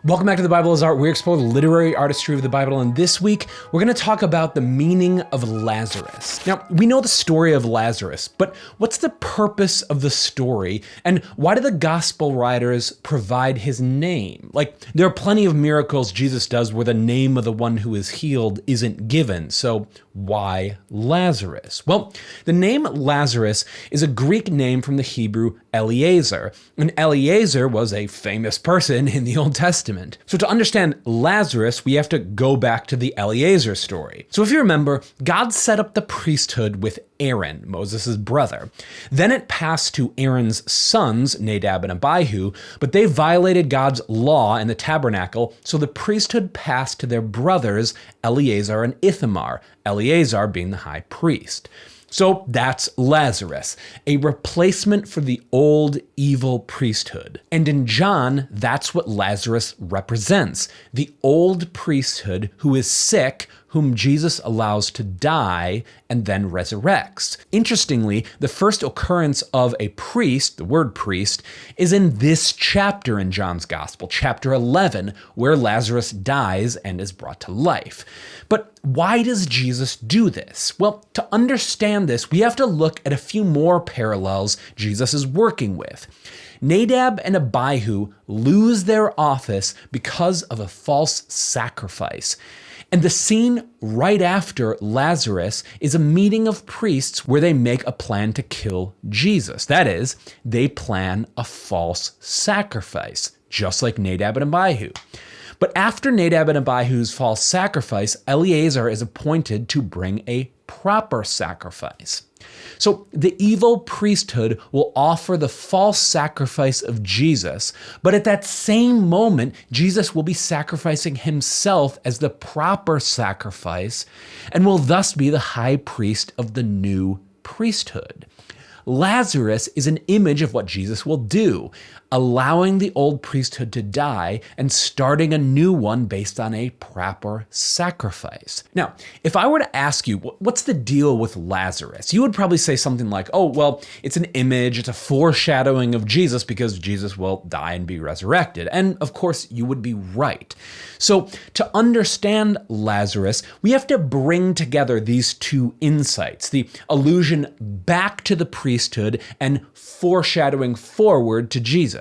Welcome back to The Bible is Art. We explore the literary artistry of the Bible, and this week we're going to talk about the meaning of Lazarus. Now, we know the story of Lazarus, but what's the purpose of the story, and why do the gospel writers provide his name? Like, there are plenty of miracles Jesus does where the name of the one who is healed isn't given, so why Lazarus? Well, the name Lazarus is a Greek name from the Hebrew Eliezer, and Eliezer was a famous person in the Old Testament. So to understand Lazarus, we have to go back to the Eliezer story. So if you remember, God set up the priesthood with Aaron, Moses' brother. Then it passed to Aaron's sons, Nadab and Abihu, but they violated God's law in the tabernacle, so the priesthood passed to their brothers, Eleazar and Ithamar, Eleazar being the high priest. So that's Lazarus, a replacement for the old evil priesthood. And in John, that's what Lazarus represents, the old priesthood who is sick, whom Jesus allows to die and then resurrects. Interestingly, the first occurrence of a priest, the word priest, is in this chapter in John's Gospel, chapter 11, where Lazarus dies and is brought to life. But why does Jesus do this? Well, to understand this, we have to look at a few more parallels Jesus is working with. Nadab and Abihu lose their office because of a false sacrifice. And the scene right after Lazarus is a meeting of priests where they make a plan to kill Jesus. That is, they plan a false sacrifice, just like Nadab and Abihu. But after Nadab and Abihu's false sacrifice, Eleazar is appointed to bring a proper sacrifice. So the evil priesthood will offer the false sacrifice of Jesus, but at that same moment, Jesus will be sacrificing himself as the proper sacrifice and will thus be the high priest of the new priesthood. Lazarus is an image of what Jesus will do, allowing the old priesthood to die and starting a new one based on a proper sacrifice. Now, if I were to ask you, what's the deal with Lazarus? You would probably say something like, oh, well, it's an image, it's a foreshadowing of Jesus because Jesus will die and be resurrected. And of course, you would be right. So to understand Lazarus, we have to bring together these two insights, the allusion back to the priesthood and foreshadowing forward to Jesus.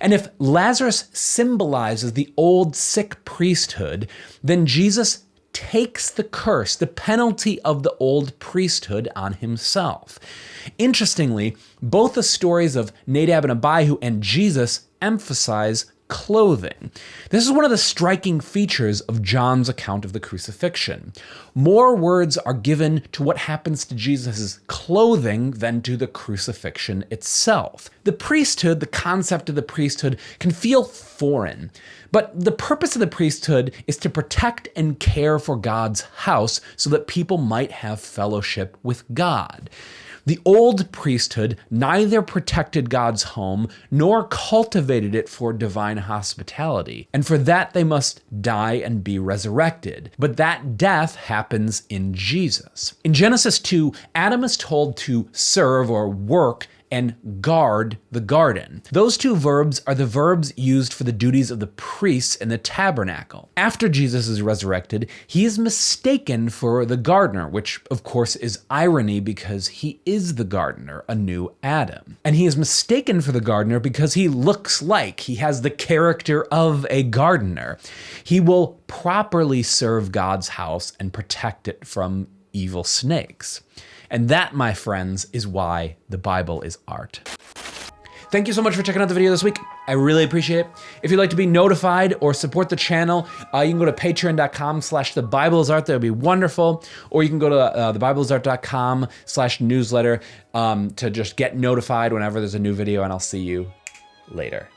And if Lazarus symbolizes the old sick priesthood, then Jesus takes the curse, the penalty of the old priesthood on himself. Interestingly, both the stories of Nadab and Abihu and Jesus emphasize clothing. This is one of the striking features of John's account of the crucifixion. More words are given to what happens to Jesus' clothing than to the crucifixion itself. The priesthood, the concept of the priesthood, can feel foreign, but the purpose of the priesthood is to protect and care for God's house so that people might have fellowship with God. The old priesthood neither protected God's home nor cultivated it for divine hospitality, and for that they must die and be resurrected. But that death happens in Jesus. In Genesis 2, Adam is told to serve or work and guard the garden. Those two verbs are the verbs used for the duties of the priests in the tabernacle. After Jesus is resurrected, he is mistaken for the gardener, which of course is irony because he is the gardener, a new Adam. And he is mistaken for the gardener because he looks like, he has the character of a gardener. He will properly serve God's house and protect it from evil snakes. And that, my friends, is why the Bible is art. Thank you so much for checking out the video this week. I really appreciate it. If you'd like to be notified or support the channel, you can go to patreon.com/thebibleisart. That would be wonderful. Or you can go to thebibleisart.com/newsletter to just get notified whenever there's a new video, and I'll see you later.